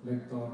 lektor.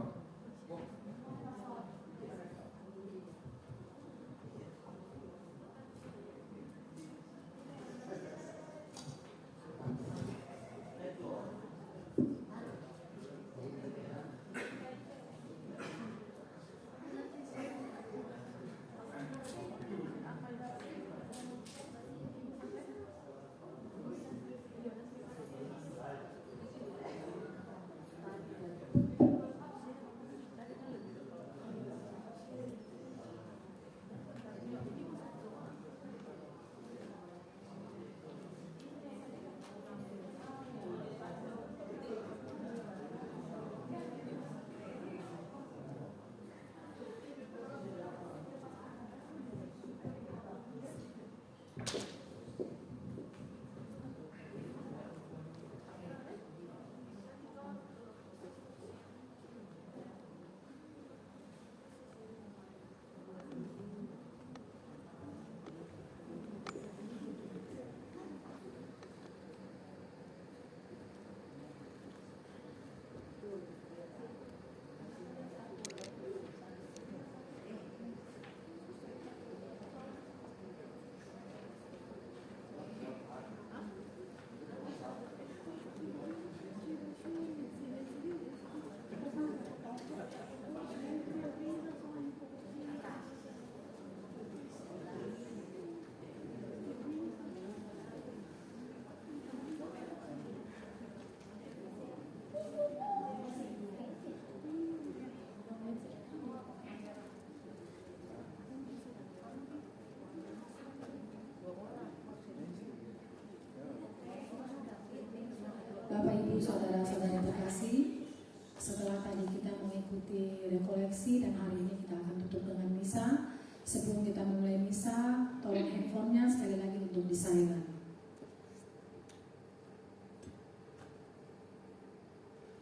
Bapak Ibu Saudara-saudara terkasih, setelah tadi kita mengikuti rekoleksi dan hari ini kita akan tutup dengan misa. Sebelum kita mulai misa, tolong handphonenya sekali lagi untuk di-silent.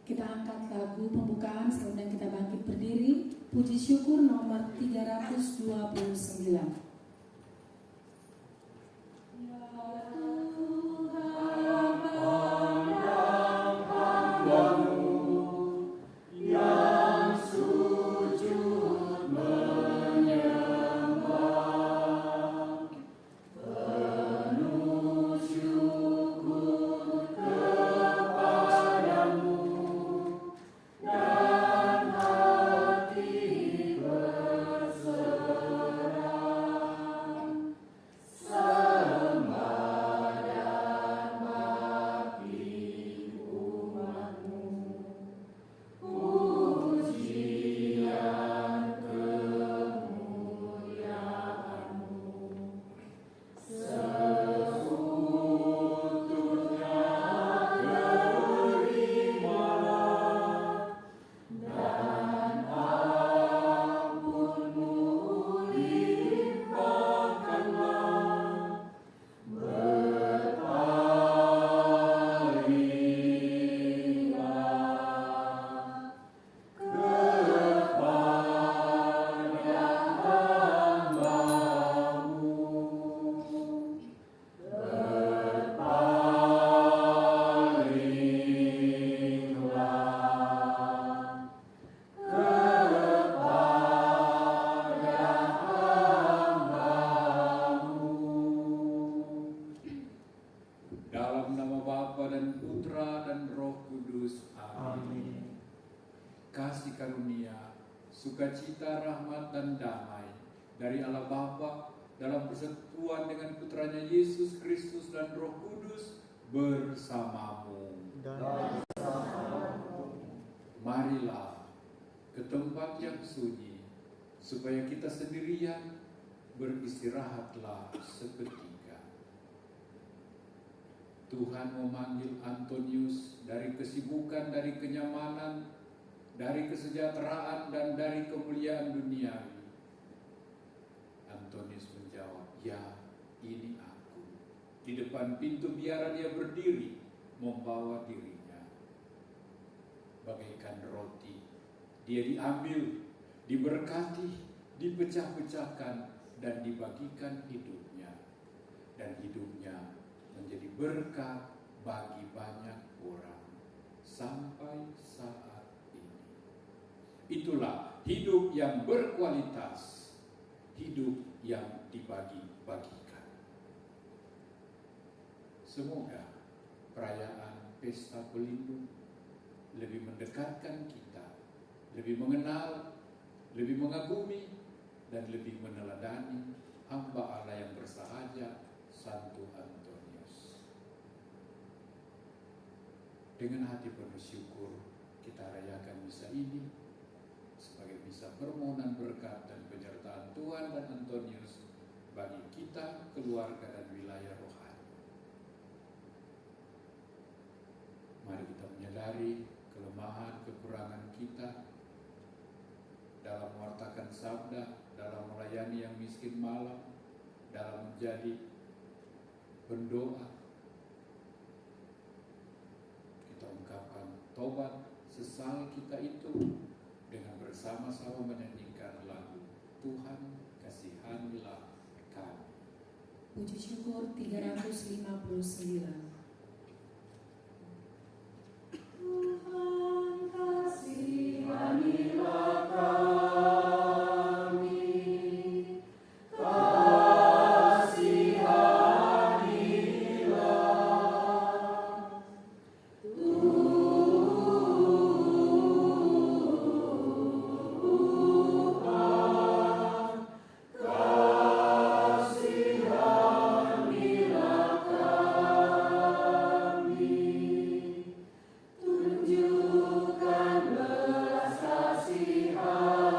Kita angkat lagu pembukaan kemudian kita bangkit berdiri. Puji syukur nomor 329. Kasih karunia, sukacita, rahmat, dan damai dari Allah Bapa dalam persekutuan dengan putranya Yesus Kristus dan Roh Kudus bersamamu. Marilah ke tempat yang sunyi, supaya kita sendirian beristirahatlah seketika. Tuhan memanggil Antonius dari kesibukan, dari kenyamanan, dari kesejahteraan, dan dari kemuliaan duniawi. Antonius menjawab, "Ya, ini aku." Di depan pintu biara dia berdiri, membawa dirinya bagaikan roti. Dia diambil, diberkati, dipecah-pecahkan, dan dibagikan hidupnya. Dan hidupnya menjadi berkat bagi banyak orang sampai saat ini. Itulah hidup yang berkualitas, hidup yang dibagi-bagikan. Semoga perayaan Pesta Pelindung lebih mendekatkan kita, lebih mengenal, lebih mengagumi, dan lebih meneladani hamba Allah yang bersahaja, Santo Antonius. Dengan hati penuh syukur kita rayakan misa ini sebagai misa permohonan berkat dan penyertaan Tuhan dan Antonius bagi kita, keluarga, dan wilayah rohani. Mari kita menyadari kelemahan, kekurangan kita dalam mewartakan sabda, dalam melayani yang miskin malam, dalam menjadi pendoa. Kita ungkapkan tobat sesal kita itu dengan bersama-sama menyanyikan lagu Tuhan Kasihanilah Kami. Puji syukur 359. Tuhan kasihanilah kami, kasihanilah Tuhan, kasihanilah kami, tunjukkan belas kasihan-Mu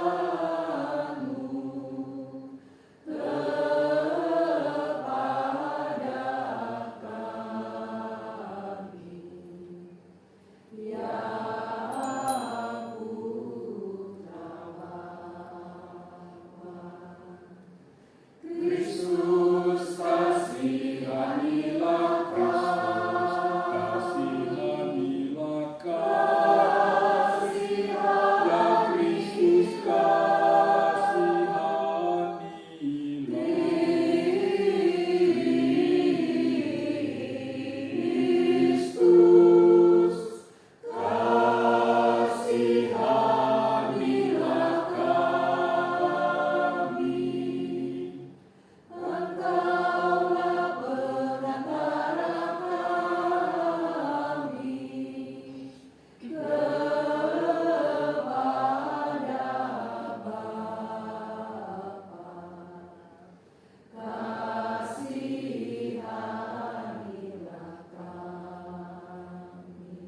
kepada kami, yang Putra Bapa. Kristus kasihanilah Kasihanilah kami, ya Kristus kasihanilah. Kristus kasihanilah kami. Engkaulah perantara kami kepada Bapa. Kasihanilah kami.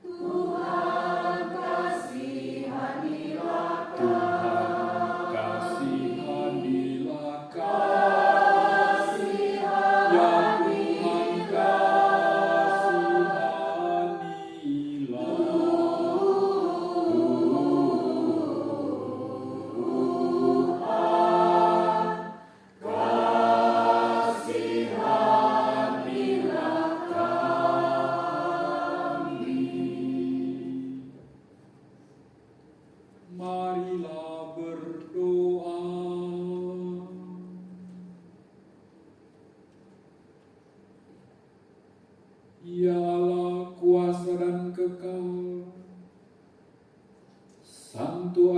Tuhan kasihanilah Tuhan kasihanilah kami, ya Tuhan kasihanilah kami. Marilah berdoa. Ya Allah, kuasa dan kekal, Santo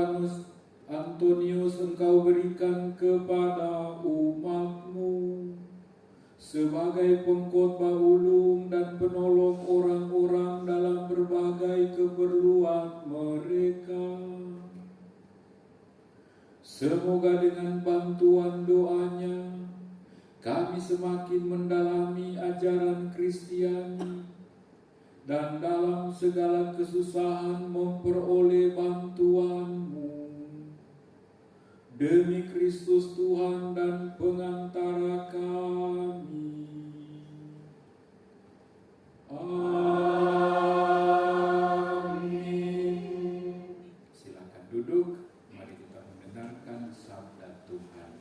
Antonius Engkau berikan kepada umat-Mu sebagai pengkhotbah ulung dan penolong orang-orang dalam berbagai keperluan mereka. Semoga dengan bantuan doanya kami semakin mendalami ajaran Kristiani dan dalam segala kesusahan memperoleh bantuan-Mu. Demi Kristus Tuhan dan pengantara kami. Amin. Silakan duduk. Mari kita mendengarkan sabda Tuhan.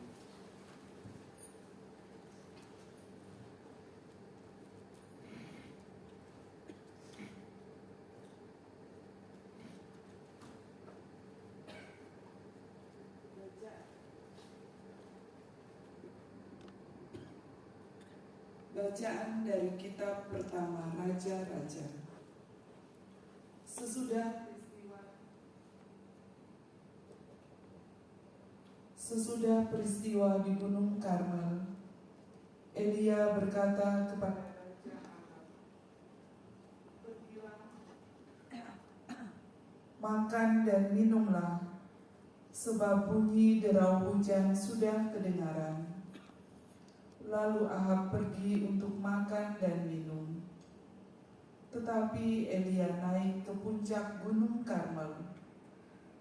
Bacaan dari kitab pertama Raja-Raja. Sesudah peristiwa Sesudah peristiwa di Gunung Karmel, Elia berkata kepada Raja Ahab, "Pergilah, makan dan minumlah, sebab bunyi derau hujan sudah kedengaran." Lalu Ahab pergi untuk makan dan minum. Tetapi Elia naik ke puncak Gunung Karmel.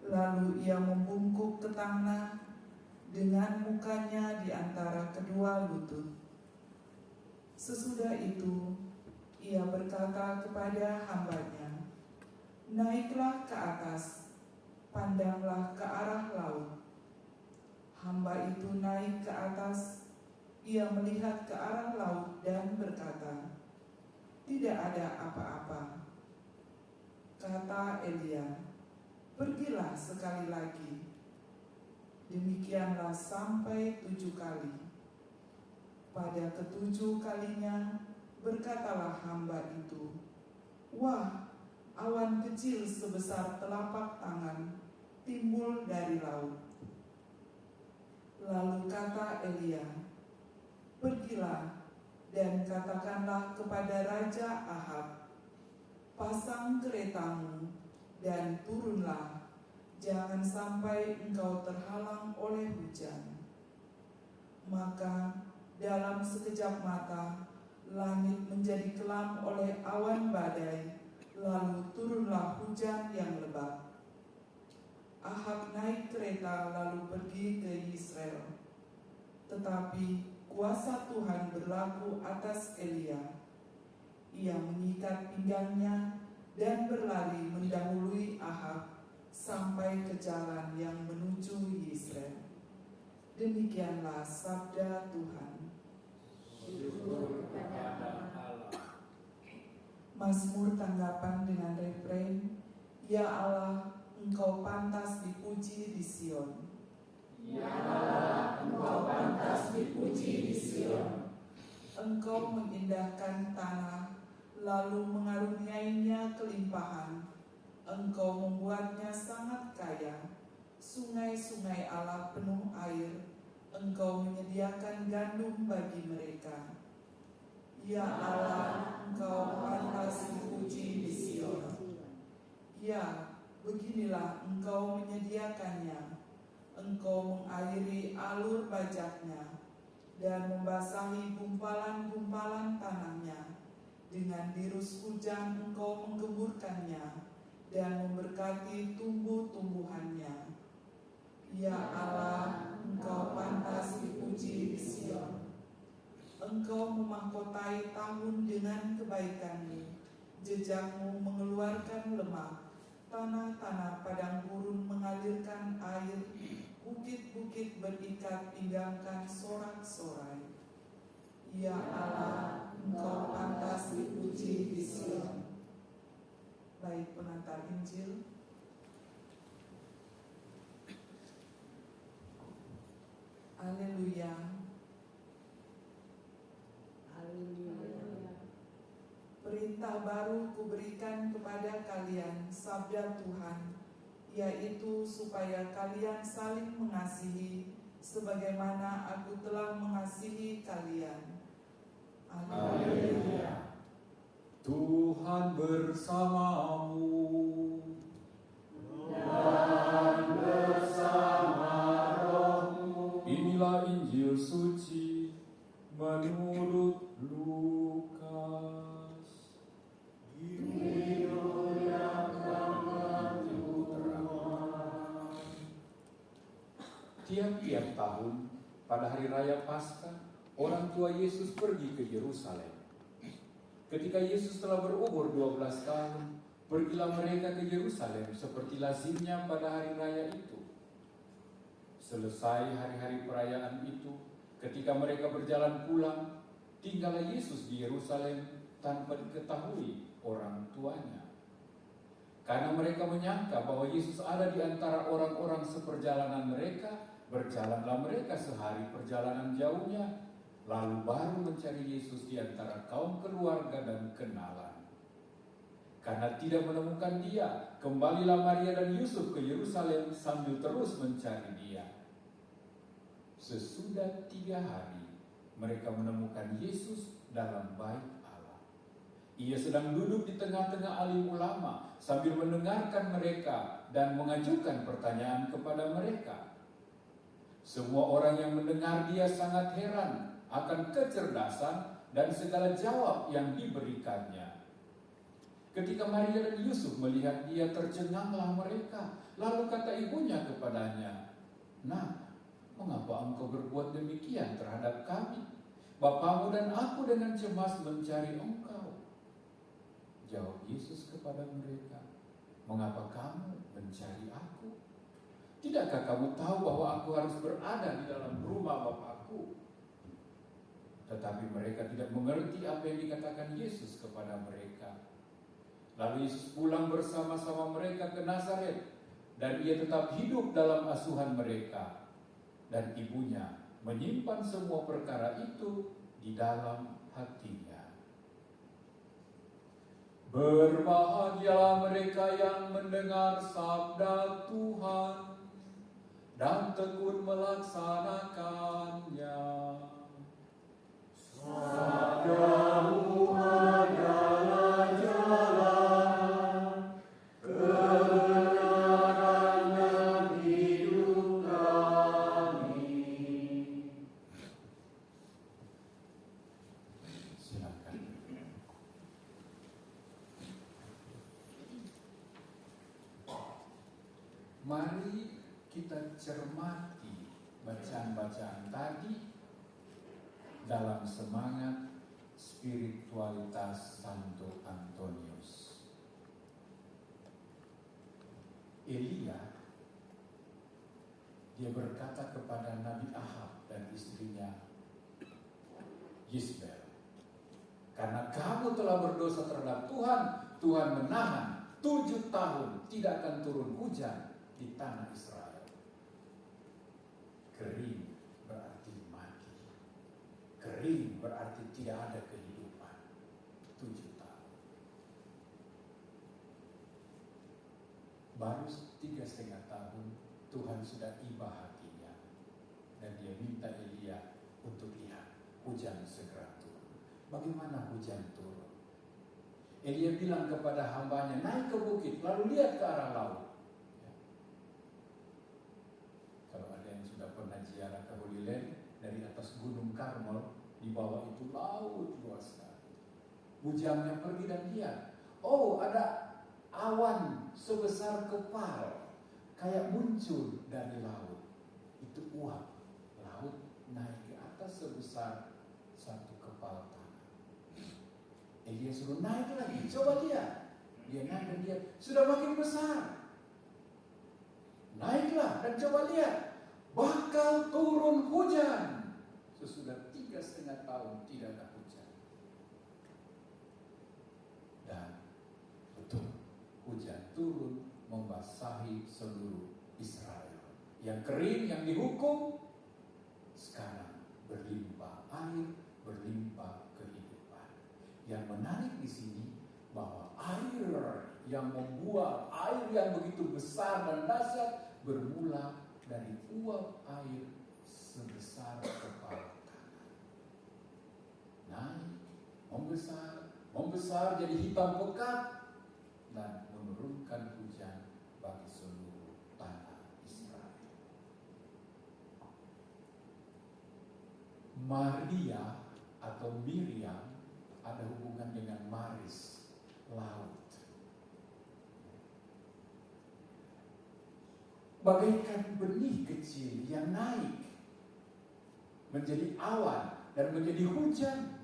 Lalu ia membungkuk ke tanah dengan mukanya di antara kedua lutut. Sesudah itu, ia berkata kepada hambanya, "Naiklah ke atas, pandanglah ke arah laut." Hamba itu naik ke atas, ia melihat ke arah laut dan berkata, "Tidak ada apa-apa." Kata Elia, "Pergilah sekali lagi." Demikianlah sampai 7 kali. Pada ke-7 kalinya berkatalah hamba itu, "Wah, awan kecil sebesar telapak tangan timbul dari laut." Lalu kata Elia, "Pergilah dan katakanlah kepada Raja Ahab, pasang keretamu dan turunlah, jangan sampai engkau terhalang oleh hujan." Maka dalam sekejap mata langit menjadi kelam oleh awan badai, lalu turunlah hujan yang lebat. Ahab naik kereta lalu pergi ke Israel. Tetapi kuasa Tuhan berlaku atas Elia. Ia mengikat pinggangnya dan berlari mendahului Ahab sampai ke jalan yang menuju Israel. Demikianlah sabda Tuhan. Syukur kepada Allah. Mazmur tanggapan dengan refrein, "Ya Allah, Engkau pantas dipuji di Sion." Ya Allah, Engkau pantas dipuji di Sion. Engkau mengindahkan tanah, lalu mengaruniainya kelimpahan. Engkau membuatnya sangat kaya. Sungai-sungai Allah penuh air. Engkau menyediakan gandum bagi mereka. Ya Allah, Engkau pantas dipuji di Sion. Ya, beginilah Engkau menyediakannya. Engkau mengairi alur bajaknya dan membasahi gumpalan-gumpalan tanahnya. Dengan dirus hujan Engkau menggemburkannya dan memberkati tumbuh-tumbuhannya. Ya Allah, Engkau pantas dipuji di Sion. Engkau memahkotai tahun dengan kebaikan-Mu. Jejakmu mengeluarkan lemak. Tanah-tanah padang gurun mengalirkan air. Bukit-bukit berikat pinggangkan sorak-sorai. Ya Allah, Engkau pantas dipuji di Sion. Baik, pengantar Injil. Haleluya. Perintah baru kuberikan kepada kalian, sabda Tuhan, yaitu supaya kalian saling mengasihi sebagaimana Aku telah mengasihi kalian. Haleluya. Tuhan bersamamu. Dan bersama rohmu. Inilah Injil suci menurut Lukas. Tiap-tiap tahun pada hari raya Paskah, orang tua Yesus pergi ke Yerusalem. Ketika Yesus telah berumur 12 tahun, pergilah mereka ke Yerusalem seperti lazimnya pada hari raya itu. Selesai hari-hari perayaan itu, ketika mereka berjalan pulang, tinggallah Yesus di Yerusalem tanpa diketahui orang tuanya. Karena mereka menyangka bahwa Yesus ada di antara orang-orang seperjalanan mereka, berjalanlah mereka sehari perjalanan jauhnya, lalu baru mencari Yesus di antara kaum keluarga dan kenalan. Karena tidak menemukan Dia, kembalilah Maria dan Yusuf ke Yerusalem sambil terus mencari Dia. Sesudah 3 hari, mereka menemukan Yesus dalam bait Allah. Ia sedang duduk di tengah-tengah alim ulama sambil mendengarkan mereka dan mengajukan pertanyaan kepada mereka. Semua orang yang mendengar dia sangat heran akan kecerdasan dan segala jawab yang diberikannya. Ketika Maria dan Yusuf melihat dia, tercenganglah mereka. Lalu kata ibunya kepadanya, "Nak, mengapa engkau berbuat demikian terhadap kami? Bapamu dan aku dengan cemas mencari engkau." Jawab Yesus kepada mereka, "Mengapa kamu mencari aku? Tidakkah kamu tahu bahwa aku harus berada di dalam rumah Bapakku?" Tetapi mereka tidak mengerti apa yang dikatakan Yesus kepada mereka. Lalu Yesus pulang bersama-sama mereka ke Nazaret, dan ia tetap hidup dalam asuhan mereka. Dan ibunya menyimpan semua perkara itu di dalam hatinya. Berbahagialah mereka yang mendengar sabda Tuhan dan tekun melaksanakannya. Sabdamu adalah jalan, kebenaran dan hidup kami. Silakan. Mari kita cermati bacaan-bacaan tadi dalam semangat spiritualitas Santo Antonius. Elia, dia berkata kepada Nabi Ahab dan istrinya Yisbel, "Karena kamu telah berdosa terhadap Tuhan, Tuhan menahan 7 tahun tidak akan turun hujan di tanah Israel." Kering berarti mati. Kering berarti tidak ada kehidupan. 7 tahun. Baru 3,5 tahun Tuhan sudah iba hatinya, dan dia minta Elia untuk lihat hujan segera turun. Bagaimana hujan turun? Elia bilang kepada hambanya, "Naik ke bukit lalu lihat ke arah laut." Ya. Kalau ada yang sudah pernah ziarah ke Holy Land, dari atas Gunung Karmel, di bawah itu laut luas sekali. Hujannya pergi dan lihat, oh ada awan sebesar kepal kayak muncul dari laut. Itu uap laut naik ke atas sebesar 1 kepal tanah. Elia suruh naik lagi, coba lihat. Dia naik dan lihat sudah makin besar. Naiklah dan coba lihat, bakal turun hujan. Sesudah 3,5 tahun tidak ada hujan. Dan betul, hujan turun membasahi seluruh Israel. Yang kering, yang dihukum, sekarang berlimpah air, berlimpah kehidupan. Yang menarik di sini bahwa air yang membuat, air yang begitu besar dan dahsyat bermula dari uap air sebesar kepala tangan. Naik, membesar jadi hitam pekat dan menurunkan hujan bagi seluruh tanah Israel. Maria atau Miriam ada hubungan dengan Maris, laut. Bagaikan benih kecil yang naik menjadi awan dan menjadi hujan.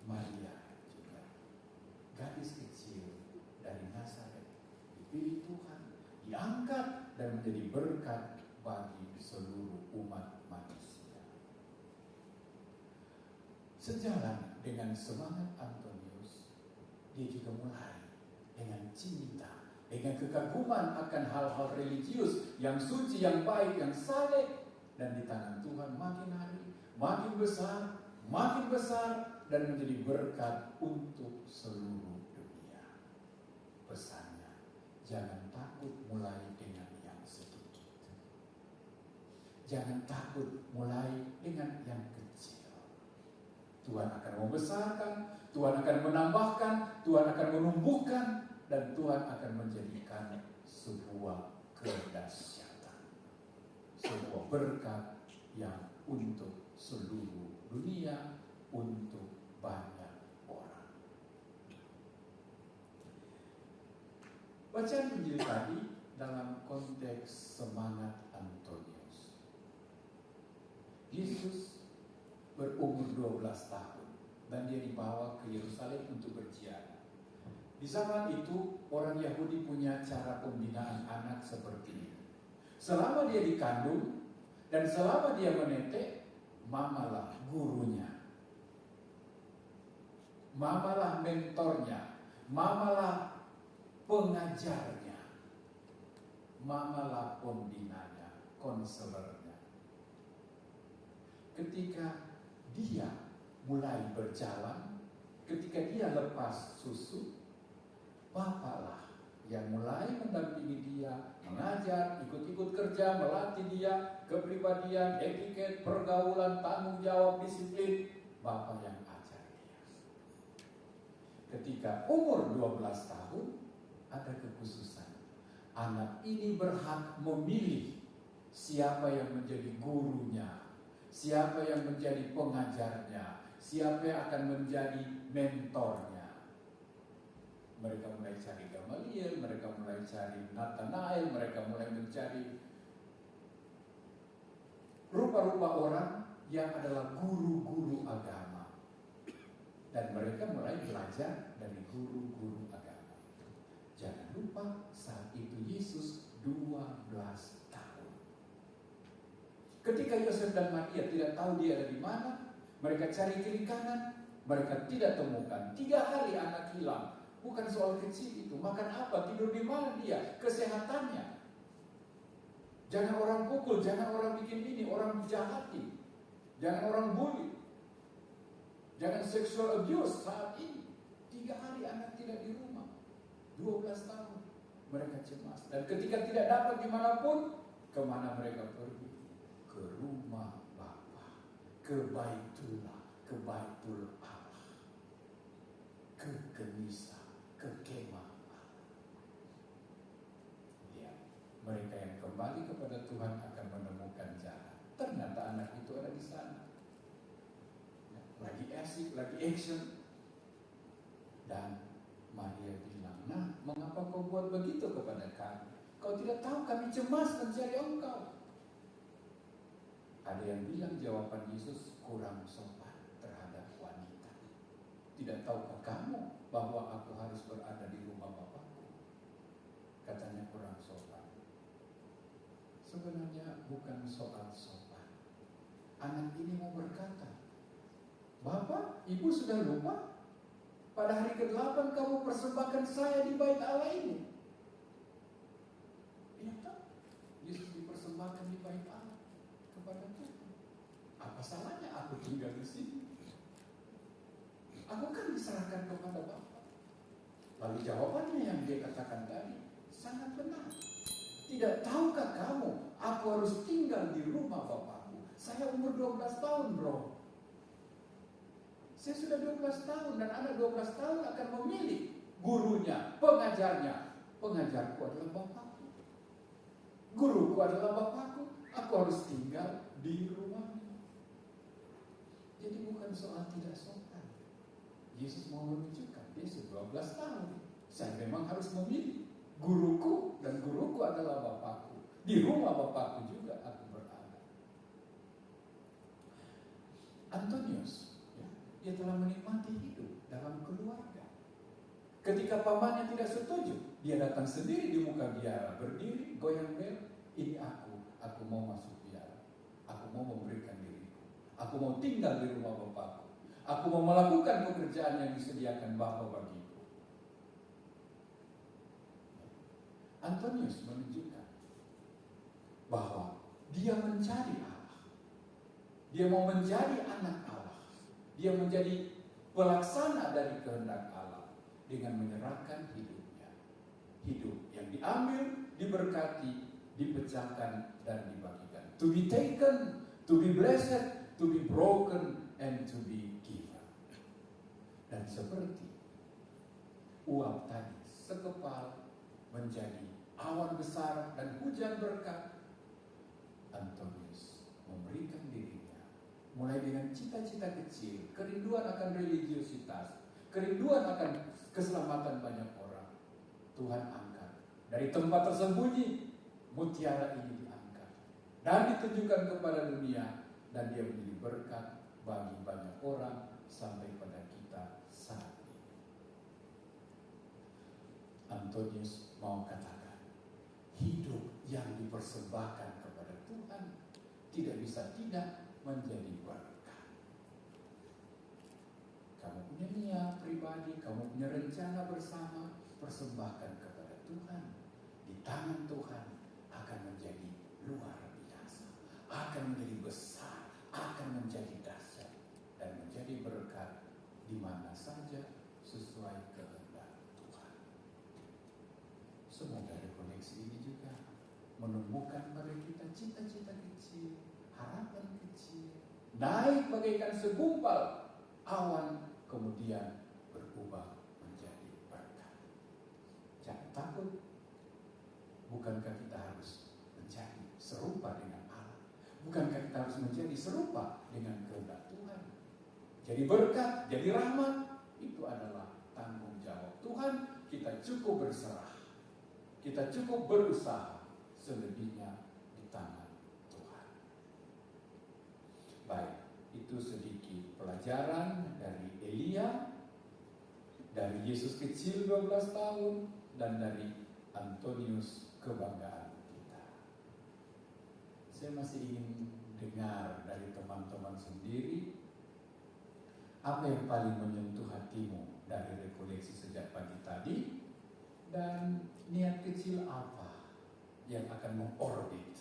Maria juga gadis kecil dari Nazaret, dipilih Tuhan, diangkat dan menjadi berkat bagi seluruh umat manusia. Sejalan dengan semangat Antonius, dia juga mulai dengan cinta, dengan kekaguman akan hal-hal religius yang suci, yang baik, yang saleh, dan di tangan Tuhan makin hari makin besar dan menjadi berkat untuk seluruh dunia. Pesannya, jangan takut mulai dengan yang sedikit. Jangan takut mulai dengan yang kecil. Tuhan akan membesarkan, Tuhan akan menambahkan, Tuhan akan menumbuhkan, dan Tuhan akan menjadikan sebuah kedahsyatan, sebuah berkat yang untuk seluruh dunia, untuk banyak orang. Bacaan Injil tadi dalam konteks semangat Antonius. Yesus berumur 12 tahun dan dia dibawa ke Yerusalem untuk berziarah. Di zaman itu orang Yahudi punya cara pembinaan anak seperti ini. Selama dia dikandung dan selama dia menetek, mamalah gurunya, mamalah mentornya, mamalah pengajarnya, mamalah pembinanya, konselornya. Ketika dia mulai berjalan, ketika dia lepas susu, bapalah yang mulai mendampingi dia, mengajar, ikut-ikut kerja, melatih dia, kepribadian, etiket, pergaulan, tanggung jawab, disiplin. Bapa yang ajar dia. Ketika umur 12 tahun, ada kekhususan. Anak ini berhak memilih siapa yang menjadi gurunya, siapa yang menjadi pengajarnya, siapa yang akan menjadi mentornya. Mereka mulai cari Gamaliel, mereka mulai cari Nathanael, mereka mulai mencari rupa-rupa orang yang adalah guru-guru agama. Dan mereka mulai belajar dari guru-guru agama. Jangan lupa saat itu Yesus 12 tahun. Ketika Yosef dan Maria tidak tahu dia ada di mana, mereka cari kiri kanan, mereka tidak temukan. 3 hari anak hilang. Bukan soal kecil itu. Makan apa? Tidur di mana dia? Kesehatannya. Jangan orang pukul, jangan orang bikin ini, orang jahati. Jangan orang bully. Jangan sexual abuse saat ini. 3 hari anak tidak di rumah. 12 tahun. Mereka cemas. Dan ketika tidak dapat dimanapun, kemana mereka pergi? Ke rumah Bapa, ke Baitullah, ke Baitul Allah, ke Kenisa, ke kemah Allah. Ya, mereka yang kembali kepada Tuhan akan menemukan jalan. Ternyata anak itu ada di sana. Ya, lagi asik, lagi action. Dan Maria bilang, "Nah, mengapa kau buat begitu kepada kami? Kau tidak tahu kami cemas mencari engkau." Ada yang bilang jawaban Yesus kurang sopan terhadap wanita. Tidak tahukah kamu bahwa aku harus berada di rumah Bapakku? Katanya kurang sopan. Sebenarnya bukan soal sopan. Anak ini mau berkata, "Bapak, Ibu sudah lupa? Pada hari ke-8 kamu persembahkan saya di bait Allah ini." Iya tak? Yesus dipersembahkan di bait Allah kepada Tuhan. Apa salahnya aku tinggal di sini? Aku kan diserahkan kepada Bapa. Lalu jawabannya yang dia katakan tadi sangat benar. Tidak tahukah kamu, aku harus tinggal di rumah Bapakku. Saya umur 12 tahun, bro. Saya sudah 12 tahun dan anak 12 tahun akan memilih gurunya, pengajarnya. Pengajarku adalah Bapakku. Guruku adalah Bapakku. Aku harus tinggal di rumahnya. Jadi bukan soal tidak sopan. Yesus mau menunjukkan dia sudah 12 tahun. Saya memang harus memilih guruku dan guruku adalah Bapakku. Di rumah Bapakku juga aku berada. Antonius, ya, dia telah menikmati hidup dalam keluarga. Ketika pamannya tidak setuju, dia datang sendiri di muka biara, berdiri, goyang bel. Ini aku mau masuk biara. Aku mau memberikan diriku. Aku mau tinggal di rumah Bapakku. Aku mau melakukan pekerjaan yang disediakan Bapa bagiku. Antonius menunjukkan bahwa dia mencari Allah. Dia mau menjadi anak Allah. Dia menjadi pelaksana dari kehendak Allah dengan menyerahkan hidupnya. Hidup yang diambil, diberkati, dipecahkan dan dibagikan to be taken, to be blessed, to be broken, and to be given. Dan seperti uap tadi sekepal menjadi awan besar dan hujan berkat, Antonius memberikan dirinya mulai dengan cita-cita kecil, kerinduan akan religiositas, kerinduan akan keselamatan banyak orang. Tuhan angkat dari tempat tersembunyi, mutiara ini diangkat dan ditunjukkan kepada dunia, dan dia menjadi berkat bagi banyak orang sampai pada kita saat ini. Antonius mau katakan, hidup yang dipersembahkan kepada Tuhan tidak bisa tidak menjadi berkat. Kamu punya niat pribadi, kamu punya rencana bersama, persembahkan kepada Tuhan. Di tangan Tuhan akan menjadi luar biasa, akan menjadi besar, akan menjadi dahsyat, dan menjadi berkat di mana saja sesuai kehendak Tuhan. Semoga rekoneksi ini juga menumbuhkan pada kita cita-cita kecil, harapan kecil, naik bagaikan segumpal awan, kemudian berubah menjadi berkat. Jangan takut. Bukankah kita harus menjadi serupa dengan Allah? Bukankah kita harus menjadi serupa dengan kehendak Tuhan? Jadi berkat, jadi rahmat, itu adalah tanggung jawab Tuhan. Kita cukup berserah, kita cukup berusaha, selebihnya di tangan Tuhan. Baik, itu sedikit pelajaran dari Elia, dari Yesus kecil 12 tahun, dan dari Antonius kebanggaan kita. Saya masih ingin dengar dari teman-teman sendiri, apa yang paling menyentuh hatimu dari rekoleksi sejak pagi tadi, dan niat kecil apa yang akan mengorbit,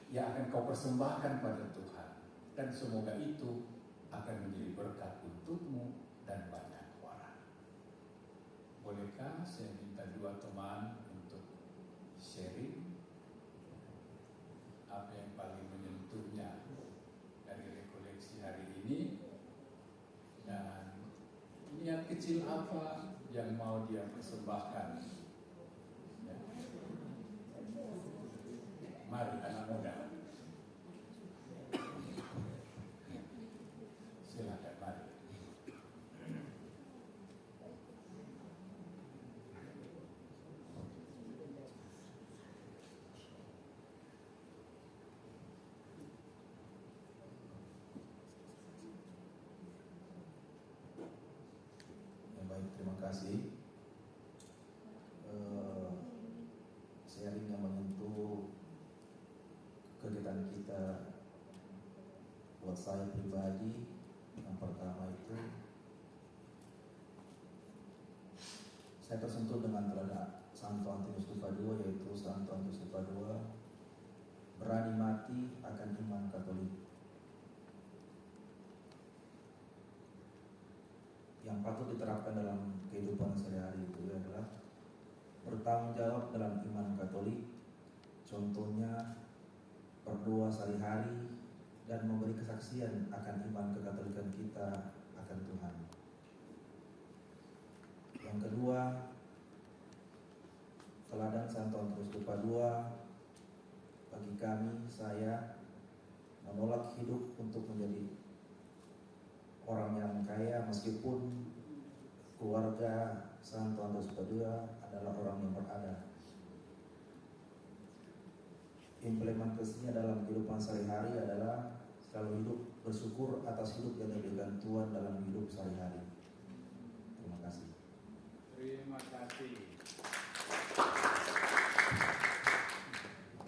yang akan kau persembahkan pada Tuhan, dan semoga itu akan menjadi berkat untukmu dan banyak orang. Bolehkah saya minta dua teman untuk sharing apa yang paling menyentuhnya dari rekoleksi hari ini, dan niat kecil apa yang mau dia persembahkan. Ya. Mari anak muda, silakan, mari. Terima kasih. Sharing yang menyentuh kegiatan kita buat saya pribadi, yang pertama itu saya tersentuh dengan teladan Santo Antonius de Padua, yaitu Santo Antonius de Padua berani mati akan iman Katolik. Yang patut diterapkan dalam kehidupan sehari-hari itu adalah bertanggung jawab dalam iman Katolik. Contohnya berdoa sehari-hari dan memberi kesaksian akan iman kekatolikan kita akan Tuhan. Yang kedua, teladan Santo Antonius de Padua bagi kami, saya menolak hidup untuk menjadi orang yang kaya, meskipun keluarga Santo Antonius de Padua adalah orang yang berada. Implementasinya dalam kehidupan sehari-hari adalah selalu hidup bersyukur atas hidup yang diberikan Tuhan dalam hidup sehari-hari. Terima kasih. Terima kasih.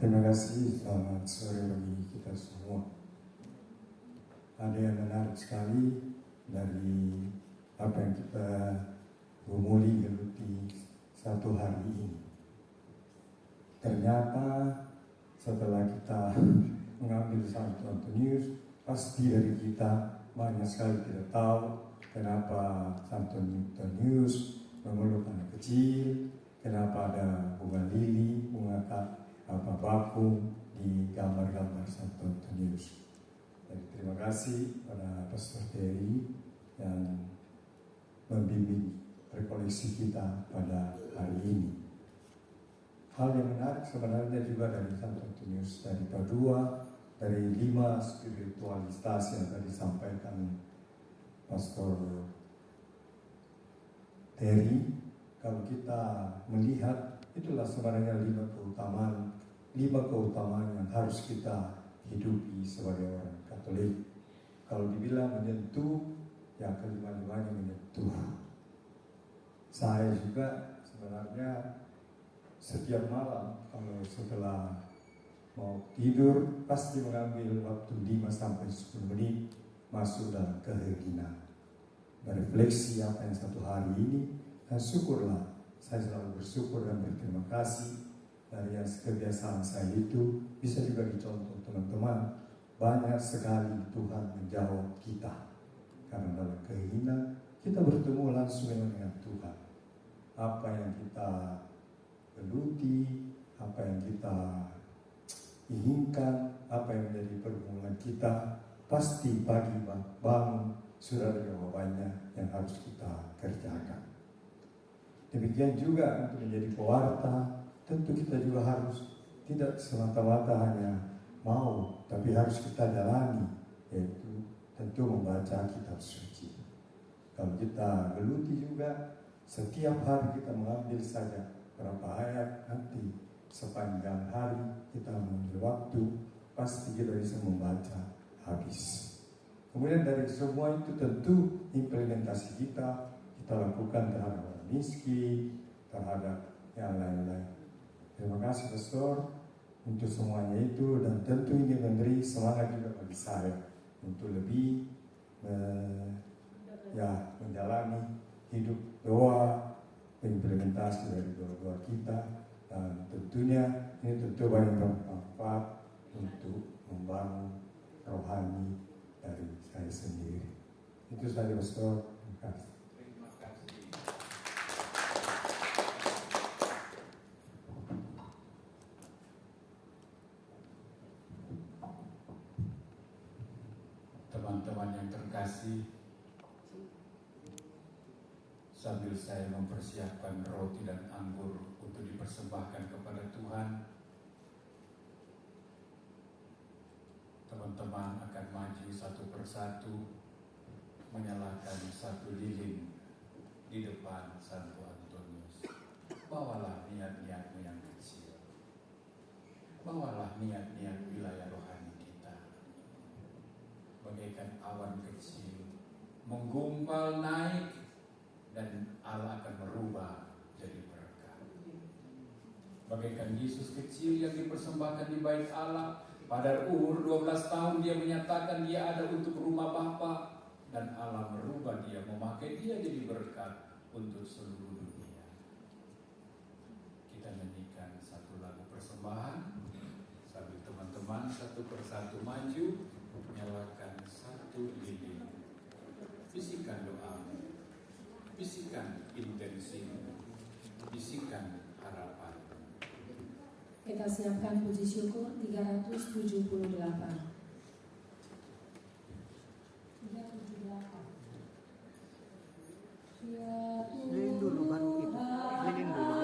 Terima kasih, selamat sore bagi kita semua. Ada yang menarik sekali dari apa yang kita gumuli geluti satu hari ini. Ternyata setelah kita mengambil Santo Antonius, pasti dari kita banyak sekali tidak tahu kenapa Santo Antonius memeluk anak kecil, kenapa ada bunga lili, bunga bakung di di gambar-gambar Santo Antonius. Jadi terima kasih pada Pastor Terry yang membimbing rekoleksi kita pada hari ini. Hal yang menarik sebenarnya juga dari Santo Antonius, dari Padua, dari 5 spiritualitas yang tadi disampaikan Pastor Terry. Kalau kita melihat, itulah sebenarnya 5 keutamaan yang harus kita hidupi sebagai orang Katolik. Kalau dibilang menyentuh, ya kelima-limanya menyentuh. Saya juga sebenarnya setiap malam kalau setelah mau tidur pasti mengambil waktu 5-10 menit masuk dalam keheningan, berefleksi apa yang satu hari ini, dan syukurlah. Saya selalu bersyukur dan berterima kasih dari yang kebiasaan saya itu bisa juga dicontoh teman-teman. Banyak sekali Tuhan menjawab kita karena dalam keheningan kita bertemu langsung dengan Tuhan. Apa yang kita geluti, apa yang kita inginkan, apa yang menjadi pergumulan kita, pasti pagi bangun sudah ada jawabannya yang harus kita kerjakan. Demikian juga untuk menjadi pewarta, tentu kita juga harus tidak semata-mata hanya mau, tapi harus kita jalani, yaitu tentu membaca kitab suci. Kalau kita geluti juga, setiap hari kita mengambil saja berapa ayat, nanti sepanjang hari kita mengambil waktu, pasti kita bisa membaca habis. Kemudian dari semua itu tentu implementasi kita lakukan terhadap orang miskin, terhadap yang lain-lain. Terima kasih Pastor untuk semuanya itu, dan tentu ini memberi semangat juga bagi saya untuk lebih menjalani hidup doa, implementasi dari doa-doa kita, dan tentunya ini tentu banyak bermanfaat untuk membangun rohani dari saya sendiri. Itu saja Pastor. Terima kasih. Terima kasih. Teman-teman yang terkasih, sambil saya mempersiapkan roti dan anggur untuk dipersembahkan kepada Tuhan, teman-teman akan maju satu persatu menyalakan satu lilin di depan Santo Antonius. Bawalah niat-niatmu yang kecil, bawalah niat-niat wilayah rohani kita, bagaikan awan kecil menggumpal naik, dan Allah akan merubah jadi berkat. Bagaikan Yesus kecil yang dipersembahkan di bait Allah, pada umur 12 tahun dia menyatakan dia ada untuk rumah Bapa, dan Allah merubah dia, memakai dia jadi berkat untuk seluruh dunia. Kita nyanyikan satu lagu persembahan sambil teman-teman satu persatu maju menyalakan satu lilin. Bisikan doamu, bisikan intensimu, bisikan harapan. Kita siapkan puji syukur 378. Lilin dulu baru kita. Lilin dulu baru. Terima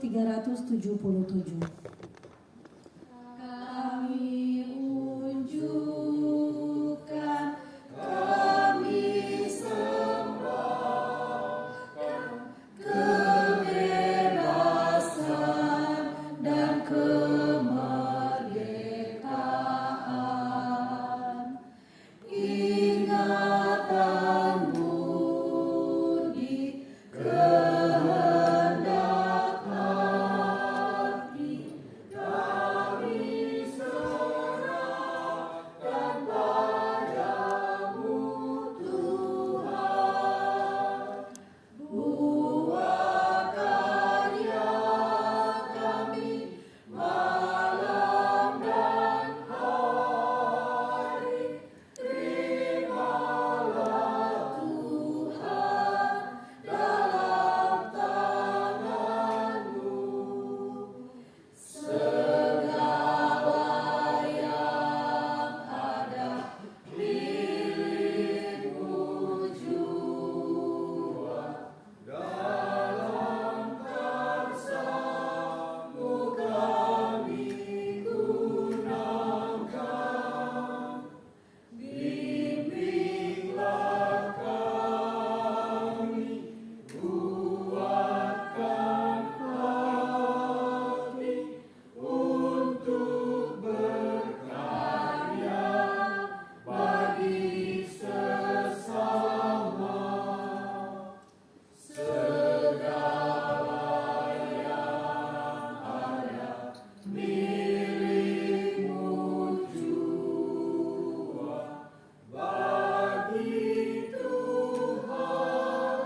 377. Kami unjukkan, kami sembahkan kebebasan dan kemerdekaan. Ingatan budi kehendak hati kami serahkan padamu Tuhan. Buat karya kami malam dan hari, terimalah Tuhan dalam tangan-Mu. Segala yang ada milik-Mu jua, dalam karsa-Mu kami gunakan. Bimbinglah kami, kuatkan hati untuk berkarya bagi sesama. Segala yang ada milik-Mu jua, bagi Tuhan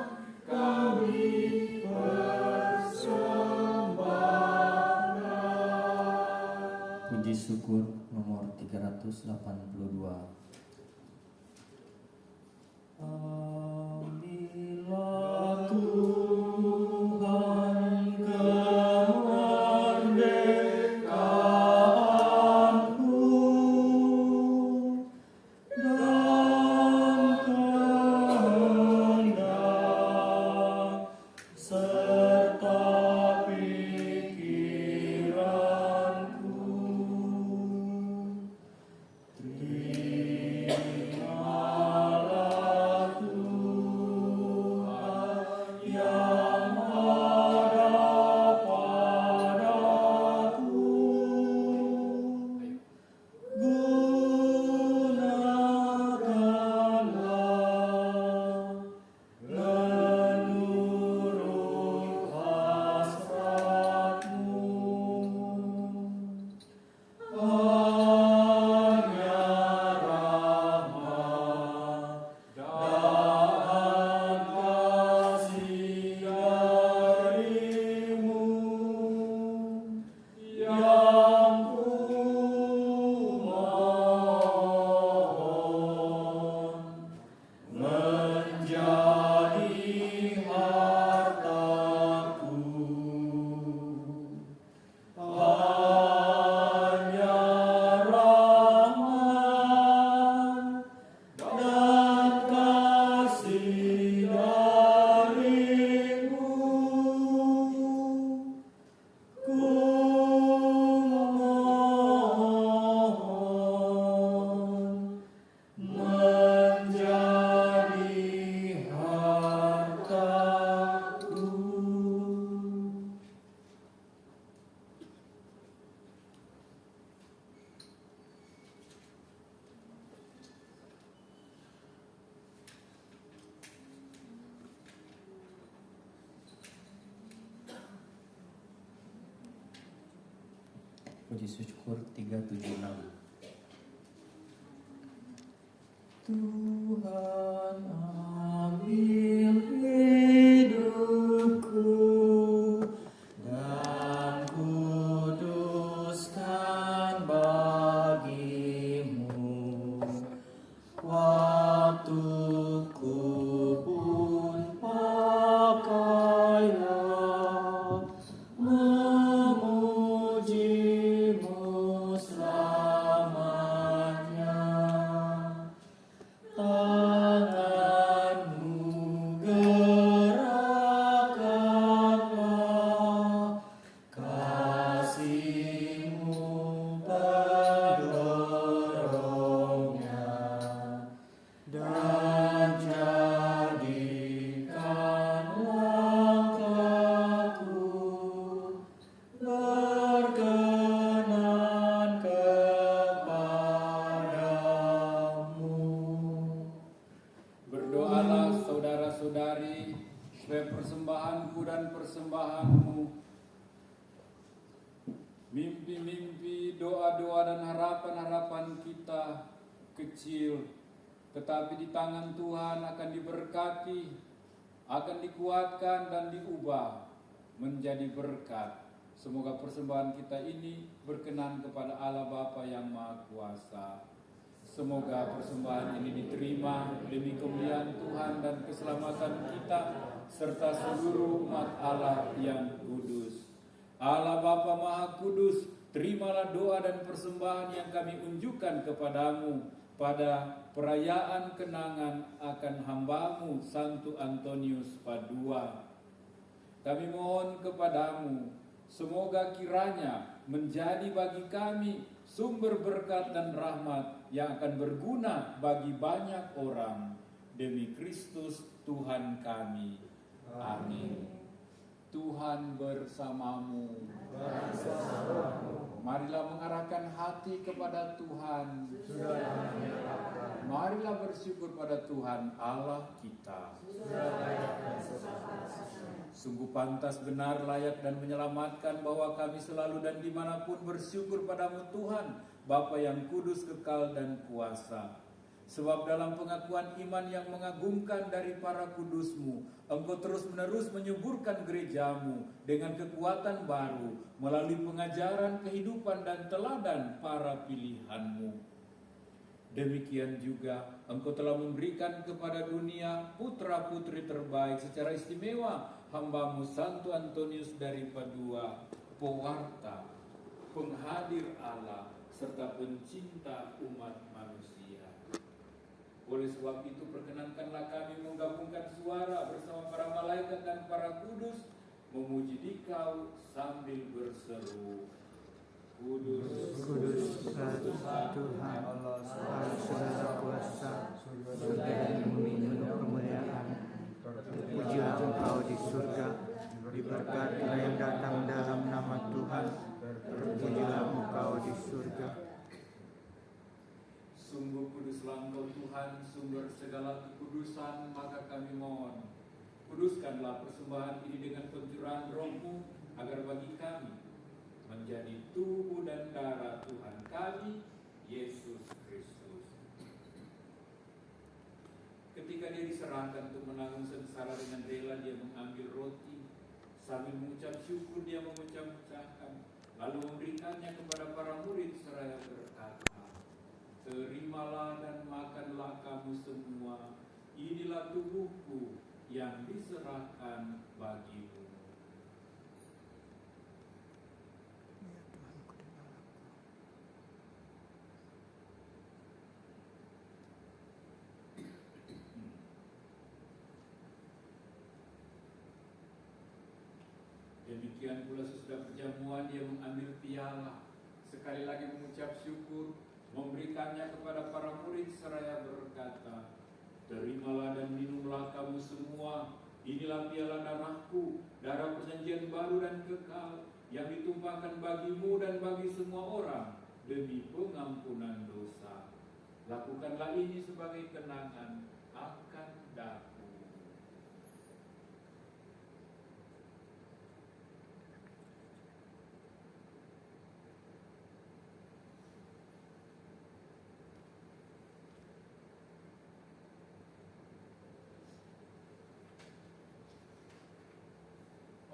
kami persembahkan. Puji syukur nomor 382. Ambillah Tuhan kemerdekaanku dan kehendak serta pikiranku. Terimalah Tuhan yang ada padaku. Gunakanlah menurut hasrat-Mu. Hanya rahmat dan kasih dari-Mu yang kumohon menjadi hartaku. Hanya rahmat dan kasih dari-Mu kumohon menjadi hartaku. Puji syukur 376. Tuhan ambil hidupku dan kuduskan bagi-Mu. Waktuku pun pakailah memuji-Mu selamanya. Tangan doa dan harapan-harapan kita kecil, tetapi di tangan Tuhan akan diberkati, akan dikuatkan dan diubah menjadi berkat. Semoga persembahan kita ini berkenan kepada Allah Bapa yang Maha Kuasa. Semoga persembahan ini diterima demi kemuliaan Tuhan dan keselamatan kita serta seluruh umat Allah yang kudus. Allah Bapa Maha Kudus, terimalah doa dan persembahan yang kami unjukkan kepadamu pada perayaan kenangan akan hamba-Mu Santo Antonius Padua. Kami mohon kepadamu, semoga kiranya menjadi bagi kami sumber berkat dan rahmat yang akan berguna bagi banyak orang. Demi Kristus Tuhan kami. Amin. Tuhan bersamamu. Marilah mengarahkan hati kepada Tuhan. Marilah bersyukur pada Tuhan Allah kita. Sungguh pantas, benar, layak dan menyelamatkan bahwa kami selalu dan dimanapun bersyukur padamu Tuhan, Bapa yang kudus, kekal dan kuasa. Sebab dalam pengakuan iman yang mengagumkan dari para kudus-Mu, Engkau terus-menerus menyuburkan gereja-Mu dengan kekuatan baru melalui pengajaran kehidupan dan teladan para pilihan-Mu. Demikian juga Engkau telah memberikan kepada dunia putra-putri terbaik secara istimewa hamba-Mu Santo Antonius dari Padua, pewarta, penghadir Allah, serta pencinta umat manusia. Oleh sebab itu perkenankanlah kami menggabungkan suara bersama para malaikat dan para kudus memuji Dikau sambil berseru, Kudus, Kudus, Tuhan Allah segala kuasa, surga dan bumi penuh kemuliaan. Terpujilah Engkau di surga, diberkatilah yang datang dalam nama Tuhan. Terpujilah Engkau di surga. Sungguh kuduslah Engkau Tuhan, sumber segala kekudusan, maka kami mohon, kuduskanlah persembahan ini dengan pencurahan Roh-Mu, agar bagi kami menjadi tubuh dan darah Tuhan kami, Yesus Kristus. Ketika Dia diserahkan untuk menanggung sengsara dengan rela, Dia mengambil roti, sambil mengucap syukur Dia memecah-mecahkan, lalu memberikannya kepada para murid seraya berkata, Terimalah dan makanlah kamu semua, inilah tubuhku yang diserahkan bagimu. Demikian pula sesudah perjamuan Dia mengambil piala, sekali lagi mengucap syukur, memberikannya kepada para murid seraya berkata, Terimalah dan minumlah kamu semua, inilah piala darahku, darah perjanjian baru dan kekal, yang ditumpahkan bagimu dan bagi semua orang demi pengampunan dosa. Lakukanlah ini sebagai kenangan akan daku.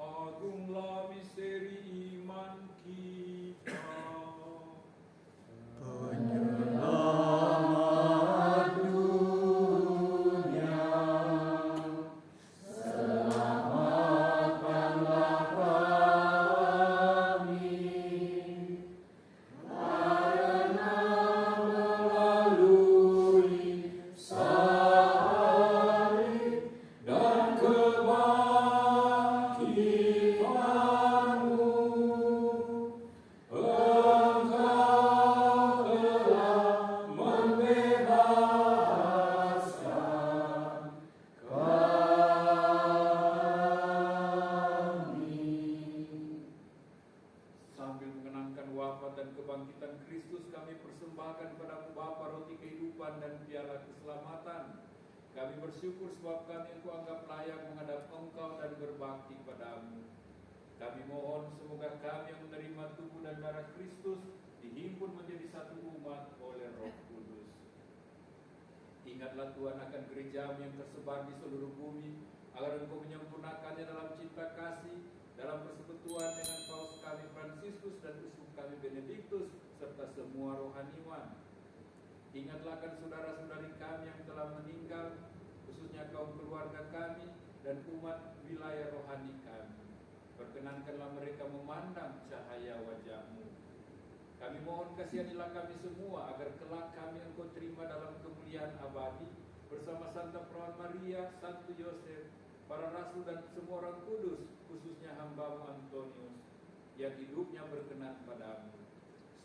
Agunglah misteri iman kita. Penyelamat dunia, selamatkanlah kami, karena melalui salib dan kebangkitan-Mu, Engkau telah membebaskan kami. Sambil mengenangkan wafat dan kebangkitan Kristus, kami persembahkan padamu Bapa roti kehidupan dan piala keselamatan. Kami bersyukur sebab kami Engkau anggap layak menghadap Engkau dan berbakti padamu. Kami mohon semoga kami yang menerima tubuh dan darah Kristus dihimpun Ingatlah Tuhan akan gereja yang tersebar di seluruh bumi, agar Engkau menyempurnakannya dalam cinta kasih, dalam persekutuan dengan Paus kami Fransiskus dan uskup kami Benediktus, serta semua rohaniwan. Ingatlah akan saudara-saudari kami yang telah meninggal, khususnya kaum keluarga kami dan umat wilayah rohani kami. Perkenankanlah mereka memandang cahaya wajah-Mu. Kami mohon kasihanilah kami semua, agar kelak kami Engkau terima dalam kemuliaan abadi, bersama Santa Perawan Maria, Santo Yosef, para rasul dan semua orang kudus, khususnya hamba-Mu Antonius, yang hidupnya berkenan padamu.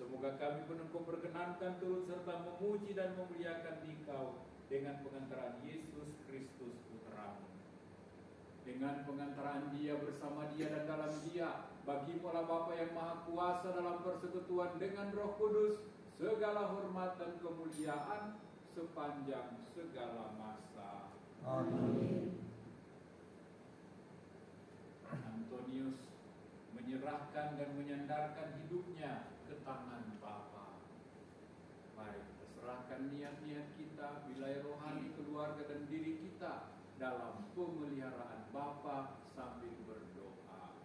Semoga kami pun Engkau perkenankan turut serta memuji dan memuliakan Dikau dengan pengantaran Yesus Kristus Putra-Mu. Dengan pengantaran Dia, bersama Dia dan dalam Dia, bagi-Mu lah Bapa yang Maha Kuasa dalam persekutuan dengan Roh Kudus, segala hormat dan kemuliaan sepanjang segala masa. Amin. Antonius menyerahkan dan menyandarkan hidupnya ke tangan Bapa. Mari kita serahkan niat-niat kita, wilayah rohani, keluarga dan diri kita dalam pemeliharaan Bapa sambil berdoa.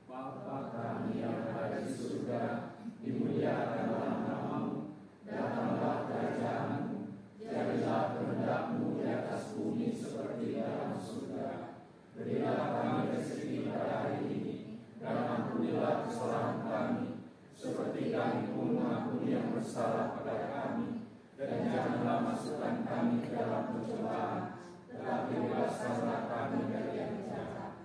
Bapa kami yang ada di surga, dimuliakanlah nama-Mu, datanglah kerajaan-Mu, jadilah kehendak-Mu di atas bumi seperti di dalam surga. Berilah kami rezeki pada hari ini, dan ampunilah kesalahan kami, seperti kami pun mengampuni yang bersalah pada kami, dan janganlah masukkan kami ke dalam pencobaan, tetapi bebaskanlah kami dari yang jahat.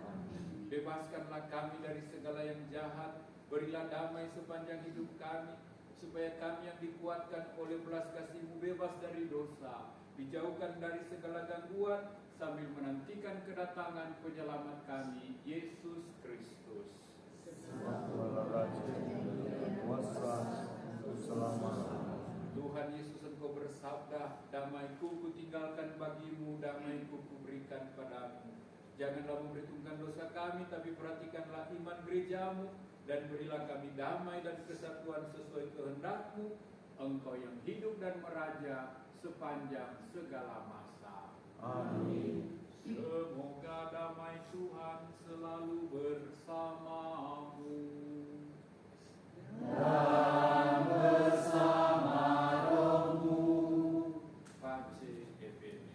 Bebaskanlah kami dari segala yang jahat, berilah damai sepanjang hidup kami, supaya kami yang dikuatkan oleh belas kasih-Mu bebas dari dosa, dijauhkan dari segala gangguan, sambil menantikan kedatangan penyelamat kami, Yesus Kristus. Tuhan Yesus, Engkau bersabda, damai-Ku kutinggalkan bagi-Mu, damai-Ku kuberikan padamu. Janganlah memperhitungkan dosa kami, tapi perhatikanlah iman gereja-Mu, dan berilah kami damai dan kesatuan sesuai kehendak-Mu, Engkau yang hidup dan meraja sepanjang segala masa. Amin. Semoga damai Tuhan selalu bersamamu. Dan bersama rohmu. Pace et bene.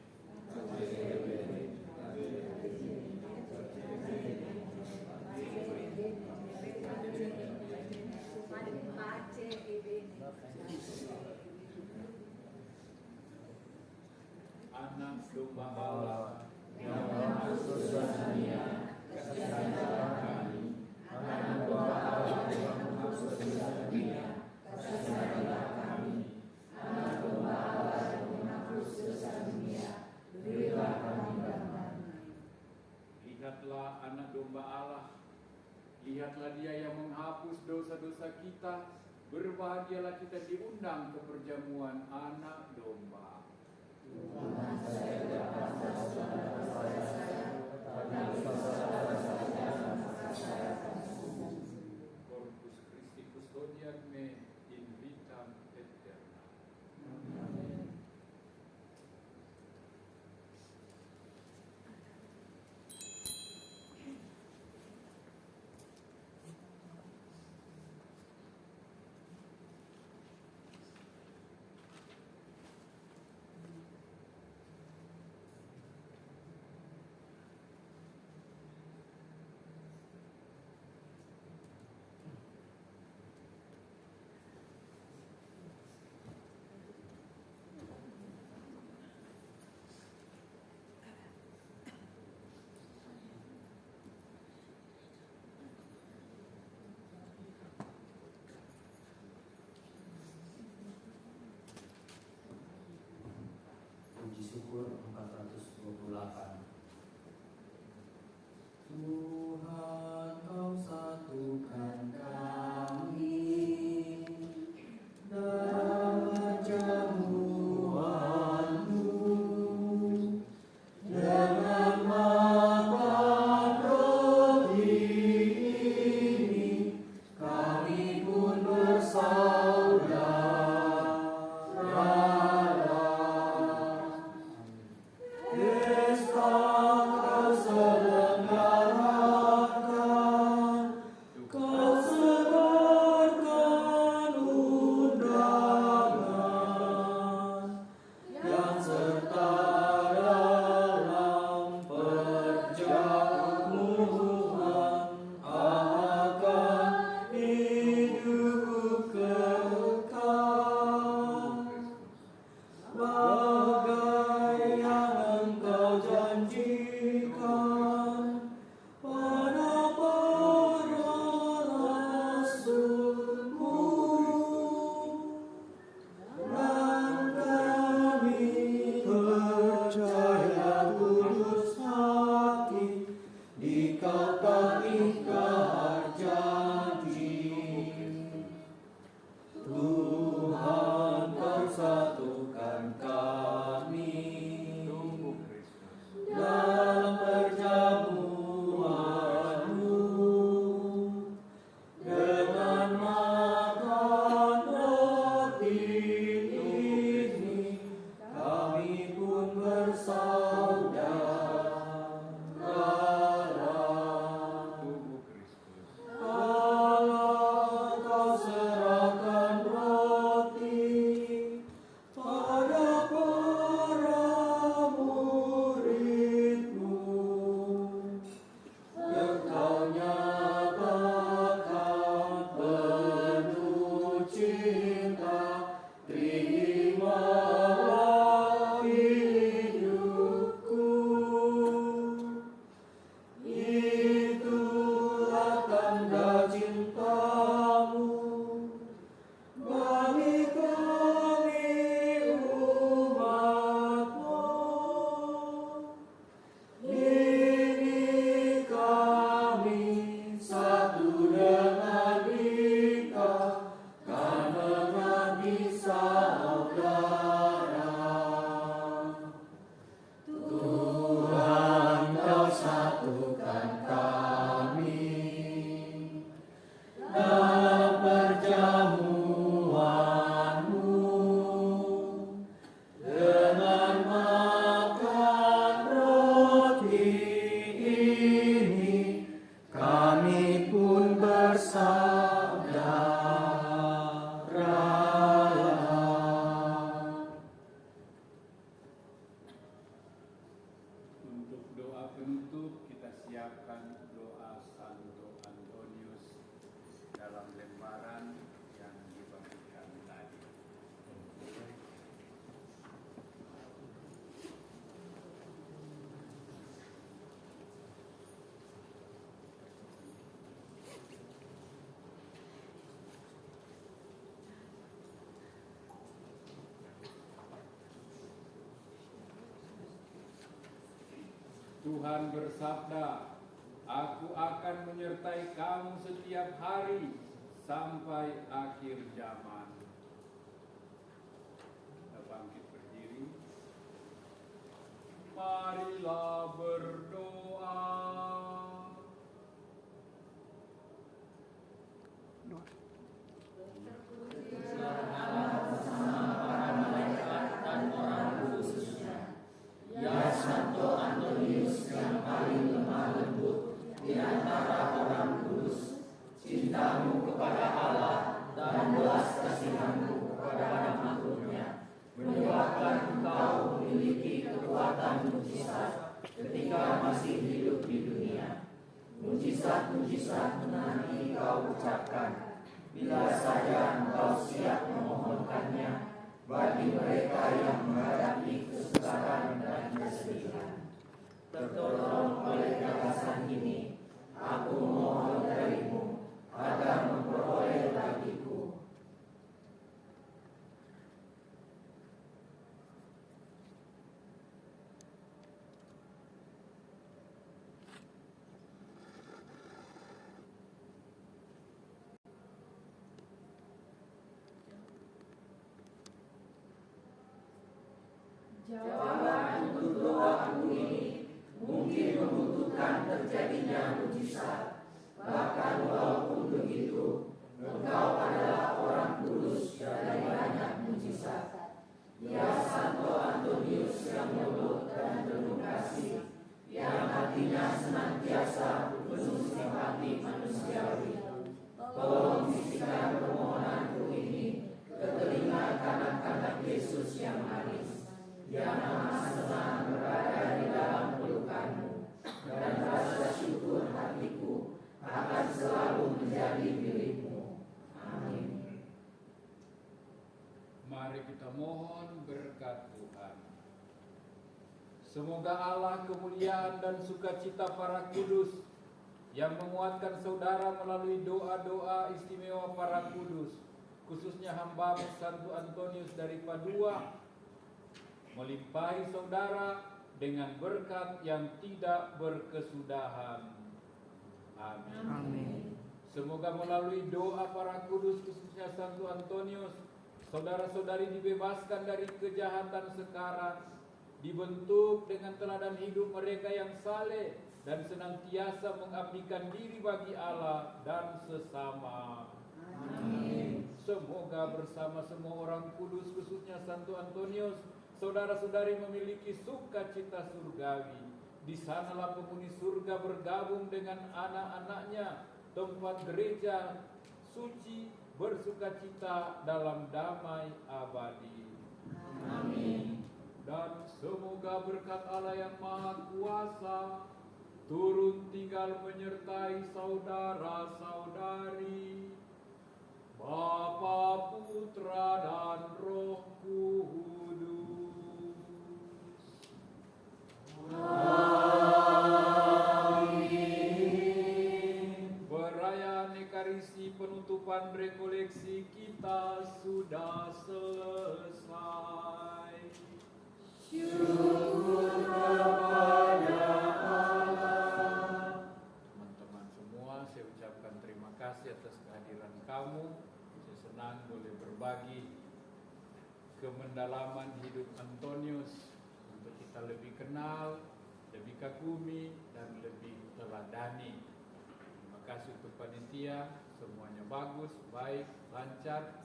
Anak domba Allah yang masuk surga dunia, kasihanilah kami. Anak domba Allah yang masuk surga dunia, kasihanilah kami. Anak domba Allah yang masuk surga dunia, berilah kami damai. Lihatlah anak domba Allah, lihatlah Dia yang menghapus dosa-dosa kita. Berbahagialah kita diundang ke perjamuan anak domba. Tuhan, saya dapat saudara-saudara saya, tapi saudara-saudara saya Corpus Christi custodian me in vitam aeterna. Amin. Tuhan bersabda, Aku akan menyertai kamu setiap hari sampai akhir zaman. Kita bangkit berdiri. Marilah berdoa. Ya Santo Antonius yang paling lemah lembut di antara orang kudus, cintamu kepada Allah dan belas kasihanmu kepada makhluknya menyebabkan engkau memiliki kekuatan mujizat ketika masih hidup di dunia. Mujizat-mujizat menanti kau ucapkan bila saja engkau siap memohonkannya bagi mereka yang menghadapi kesusahan dan kesedihan. Tertolong oleh gagasan ini, aku mohon darimu agar memperoleh bagiku jawaban untuk doaku ini mungkin membutuhkan terjadinya mujizat. Bahkan walaupun begitu, engkau adalah orang kudus dari banyak mujizat. Ya Santo Antonius yang lembut dan penuh kasih, yang hatinya senantiasa penuh simpati manusiawi, tolong bisikan permohonanku ini ke telinga kanak-kanak Yesus yang manis, yang amat senang berada di dalam pelukanmu, dan rasa syukur hatiku akan selalu menjadi milikmu. Amin. Mari kita mohon berkat Tuhan. Semoga Allah kemuliaan dan sukacita para kudus yang menguatkan saudara melalui doa-doa istimewa para kudus, khususnya hamba Santo Antonius dari Padua, melimpahi saudara dengan berkat yang tidak berkesudahan. Amin. Amin. Semoga melalui doa para kudus, khususnya Santo Antonius, saudara-saudari dibebaskan dari kejahatan sekarang, dibentuk dengan teladan hidup mereka yang saleh dan senantiasa mengabdikan diri bagi Allah dan sesama. Amin. Semoga bersama semua orang kudus, khususnya Santo Antonius, saudara-saudari memiliki sukacita surgawi. Di sanalah penghuni surga bergabung dengan anak-anaknya, tempat gereja suci bersukacita dalam damai abadi. Amin. Dan semoga berkat Allah yang Maha Kuasa turun tinggal menyertai saudara-saudari, Bapa, Putra, dan Roh Kudus. Amin. Perayaan Ekaristi penutupan rekoleksi kita sudah selesai. Syukur kepada Allah. Teman-teman semua, saya ucapkan terima kasih atas kehadiran kamu. Saya senang boleh berbagi kemendalaman hidup Antonius untuk kita lebih kenal, lebih kagumi, dan lebih teladani. Terima kasih untuk panitia, semuanya bagus, baik, lancar.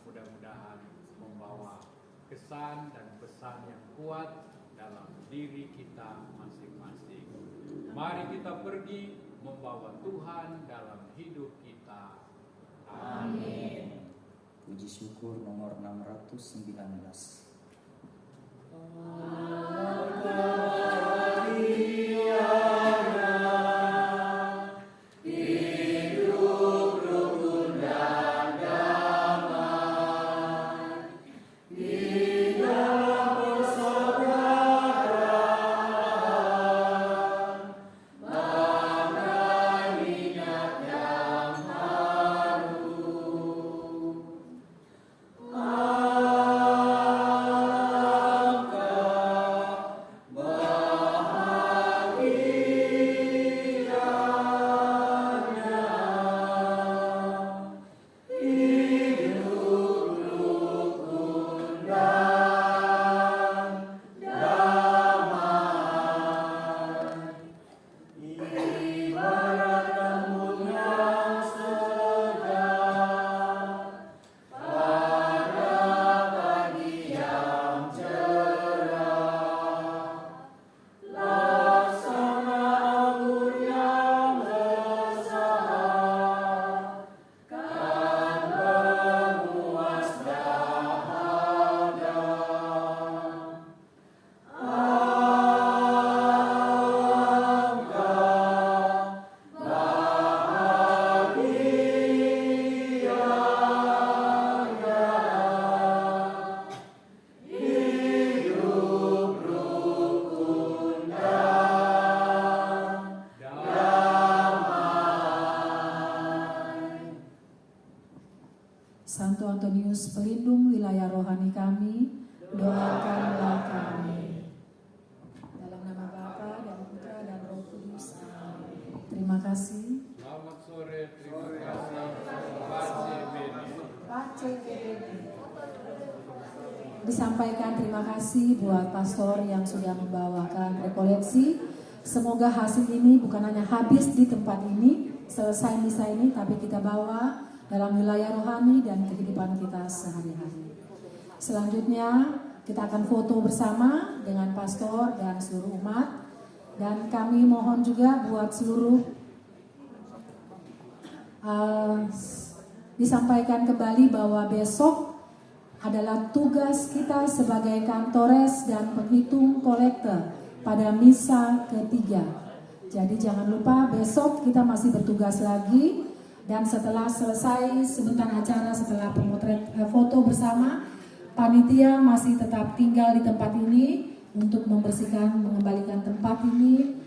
Mudah-mudahan membawa kesan dan pesan yang kuat dalam diri kita masing-masing. Mari kita pergi membawa Tuhan dalam hidup kita. Amin. Puji syukur nomor 619. Santo Antonius, pelindung wilayah rohani kami, doakanlah kami. Dalam nama Bapa dan Putra dan Roh Kudus. Amin. Terima kasih. Selamat sore, terima kasih. Pace bene. Disampaikan terima kasih buat pastor yang sudah membawakan rekoleksi. Semoga hasil ini bukan hanya habis di tempat ini, selesai misa ini, tapi kita bawa dalam wilayah rohani dan kehidupan kita sehari-hari. Selanjutnya kita akan foto bersama dengan pastor dan seluruh umat. Dan kami mohon juga buat seluruh disampaikan kembali bahwa besok adalah tugas kita sebagai kantores dan penghitung kolektor pada misa ketiga. Jadi jangan lupa besok kita masih bertugas lagi. Dan setelah selesai sebentar acara, setelah pemotret foto bersama, panitia masih tetap tinggal di tempat ini untuk membersihkan, mengembalikan tempat ini